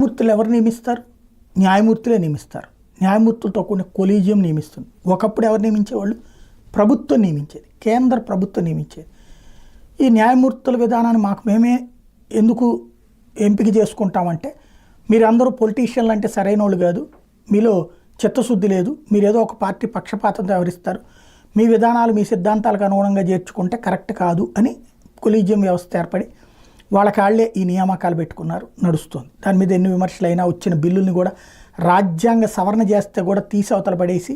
న్యాయమూర్తులు ఎవరు నియమిస్తారు? న్యాయమూర్తులే నియమిస్తారు. న్యాయమూర్తులతో కూడిన కొలీజియం నియమిస్తుంది. ఒకప్పుడు ఎవరు నియమించేవాళ్ళు? ప్రభుత్వం నియమించేది, కేంద్ర ప్రభుత్వం నియమించేది. ఈ న్యాయమూర్తుల విధానాన్ని మేమే ఎందుకు ఎంపిక చేసుకుంటామంటే, మీరందరూ పొలిటీషియన్లు అంటే సరైన వాళ్ళు కాదు, మీలో చిత్తశుద్ధి లేదు, మీరు ఏదో ఒక పార్టీ పక్షపాతంతో వ్యవహరిస్తారు, మీ విధానాలు మీ సిద్ధాంతాలకు అనుగుణంగా చేర్చుకుంటే కరెక్ట్ కాదు అని కొలీజియం వ్యవస్థ ఏర్పడి వాళ్ళ కాళ్లే ఈ నియామకాలు పెట్టుకున్నారు, నడుస్తుంది. దాని మీద ఎన్ని విమర్శలైనా వచ్చిన బిల్లుల్ని కూడా రాజ్యాంగ సవరణ చేస్తే కూడా తీసి అవతల పడేసి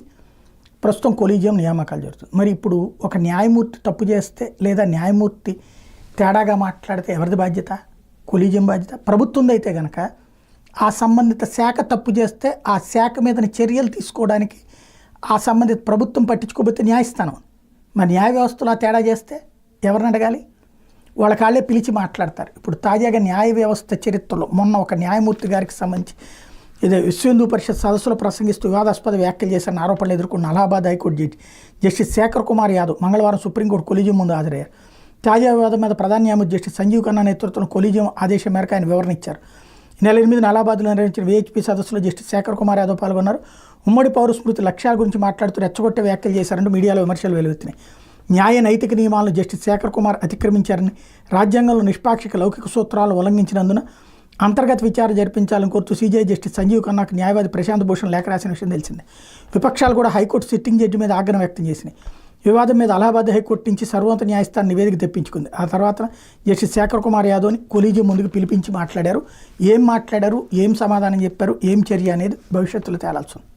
ప్రస్తుతం కొలీజియం నియామకాలు జరుగుతుంది. మరి ఇప్పుడు ఒక న్యాయమూర్తి తప్పు చేస్తే లేదా న్యాయమూర్తి తేడాగా మాట్లాడితే ఎవరిది బాధ్యత? కొలీజియం బాధ్యత. ప్రభుత్వం అయితే కనుక ఆ సంబంధిత శాఖ తప్పు చేస్తే ఆ శాఖ మీద చర్యలు తీసుకోవడానికి ఆ సంబంధిత ప్రభుత్వం పట్టించుకోకపోతే న్యాయస్థానం. మరి న్యాయ వ్యవస్థలో ఆ తేడా చేస్తే ఎవరిని అడగాలి? వాళ్ళ కాళ్ళే పిలిచి మాట్లాడతారు. ఇప్పుడు తాజాగా న్యాయ వ్యవస్థ చరిత్రలో మొన్న ఒక న్యాయమూర్తి గారికి సంబంధించి ఇదే విశ్వ హిందూ పరిషత్ సదస్సులో ప్రసంగిస్తూ వివాదాస్పద వ్యాఖ్యలు చేశారని ఆరోపణలు ఎదుర్కొన్న Allahabad high court judge justice Shekhar Kumar Yadav మంగళవారం సుప్రీంకోర్టు కొలీజియం ముందు హాజరయ్యారు. తాజా వివాదం మీద ప్రధాన న్యాయమూర్తి జస్టిస్ సంజీవ్ ఖన్నా నేతృత్వంలో కొలీజియం ఆదేశం మేరకు ఆయన వివరణ ఇచ్చారు. ఈ నెల 8న అలహాబాద్లో నిర్వహించిన విహెచ్పి సదస్సులో జస్టిస్ శేఖర్ కుమార్ యాదవ్ పాల్గొన్నారు. ఉమ్మడి పౌర స్మృతి లక్ష్యాల గురించి మాట్లాడుతూ రెచ్చగొట్టే వ్యాఖ్యలు చేశారంటూ మీడియాలో విమర్శలు వెలువెత్తినాయి. న్యాయ నైతిక నియమాలను జస్టిస్ శేఖర్ కుమార్ అతిక్రమించారని, రాజ్యాంగంలో నిష్పాక్షిక లౌకిక సూత్రాలు ఉల్లంఘించినందున అంతర్గత విచారణ జరిపించాలని కోరుతూ సీజీఐ జస్టిస్ సంజీవ్ ఖన్నాకు న్యాయవాది ప్రశాంత్ భూషణ్ లేఖ రాసిన విషయం తెలిసిందే. విపక్షాలు కూడా హైకోర్టు సిట్టింగ్ జడ్జి మీద ఆగ్రహం వ్యక్తం చేసినాయి. వివాదం మీద అలహాబాద్ హైకోర్టు నుంచి సర్వోన్నత న్యాయస్థానం నివేదిక తెప్పించుకుంది. ఆ తర్వాత జస్టిస్ శేఖర్ కుమార్ యాదవ్ని కొలీజియం ముందుకు పిలిపించి మాట్లాడారు. ఏం మాట్లాడారు, ఏం సమాధానం చెప్పారు, ఏం చర్య అనేది భవిష్యత్తులో తేలాల్సి ఉంది.